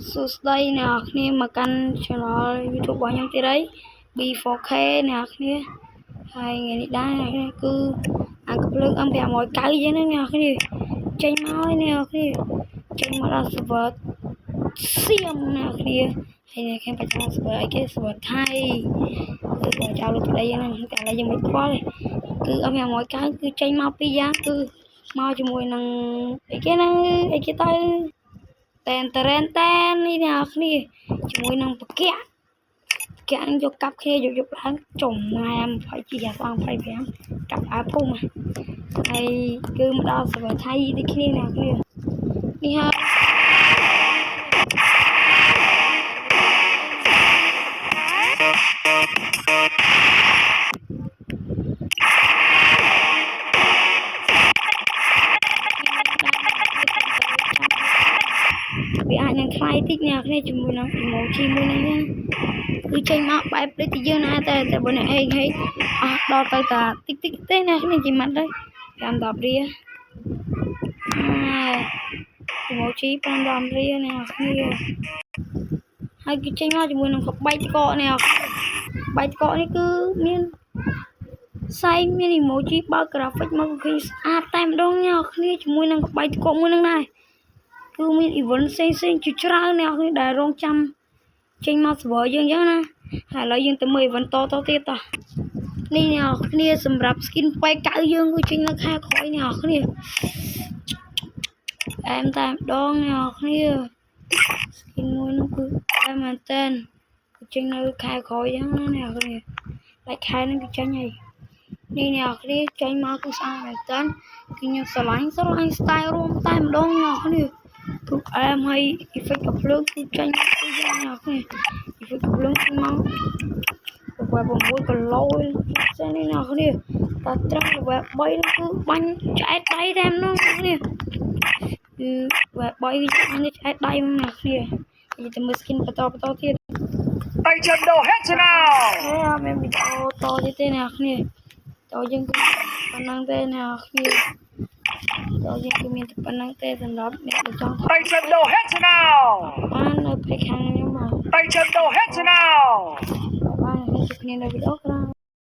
សួស្តីអ្នកគ្នាមកកាន់ channel YouTube របស់ខ្ញុំទៀតហើយ B4K អ្នកគ្នាហើយថ្ងៃនេះដែរអ្នកគ្នាគឺអាកំភ្លើង M590 ចឹងណាអ្នកគ្នាចេញមកហើយអ្នកគ្នាចេញមកដល់ server សៀមអ្នកគ្នាហើយអ្នកគ្នាបច្ចា server អីគេ server ថៃគឺចោលលើទឹកដីហ្នឹងតែឥឡូវយើងមិនខ្វល់គឺ M590 គឺចេញមកពីរយ៉ាងគឺមកជាមួយនឹងអីគេហ្នឹងអីគេទៅតែននេះអ្នកគ្នាជាមួយនឹងបកៈយកកាប់គ្នាយកឡើងចំម៉ែ20ជា25កាប់អើភូមិហើយគឺមកដល់សវថៃដូចគ្នាអ្នកគ្នានេះហើយវាអាចនឹងខ្លាយតិចអ្នកគ្នាជាមួយនឹង emoji មួយនេះគឺចេញមកបែបដូចជាយើងណាតែបើអ្នកហេងអស់ដល់ទៅតាតិចទេអ្នកគ្នាជាម៉ាត់ទៅ5-10រៀលemoji 5-10រៀលអ្នកគ្នាហើយគឺចេញមកជាមួយនឹងក្បាច់កកនេះក្បាច់កកនេះគឺមានសៃមាន emoji បើក graphic មកគឺស្អាតតែម្ដងអ្នកគ្នាជាមួយនឹងក្បាច់កកមួយនឹងដែរគឺមាន event ផ្សេងជាច្រើនអ្នកគ្នាដែលរងចាំចេញមក server យើងអញ្ចឹងណាហើយឥឡូវយើងទៅមើល event តទៀតតនេះអ្នកគ្នាសម្រាប់ skin 89យើងគឺចេញនៅខែក្រោយអ្នកគ្នាអែមតែម្ដងអ្នកគ្នា skin មួយនោះគឺអែមមែនតើគឺចេញនៅខែក្រោយអញ្ចឹងណាអ្នកគ្នាតែខែនេះគឺចេញហើយនេះអ្នកគ្នាចេញមកគឺស្អាតមែនតើគឺខ្ញុំស្រឡាញ់ style រួមតែម្ដងអ្នកគ្នាគឺអែមហើយ effect កំភ្លើងគឺចេញពីយ៉ាងអ្នកគ្នា effect កំភ្លើងចេញមកវ៉ា6គីឡូចេញនេះអ្នកគ្នាតែត្រឹមវ៉ា3នោះគឺបាញ់ឆ្អែតដៃតែម្ដងអ្នកគ្នាគឺវ៉ា3វានេះឆ្អែតដៃអ្នកគ្នានិយាយទៅមើល skin បន្តទៀតtay chân đồ hết thế nào អត់មានវីដេអូតទៀតទេអ្នកគ្នាតយើងគឺប៉ុណ្ណឹងទេអ្នកគ្នាតយើងគឺមានតែប៉ុណ្ណឹងទេសម្រាប់អ្នកដែលចង់ tay chân đồ hết thế nào បាននៅពេលខាងខ្ញុំមក tay chân đồ hết thế nào បានជួបគ្នានៅវីដេអូក្រោយ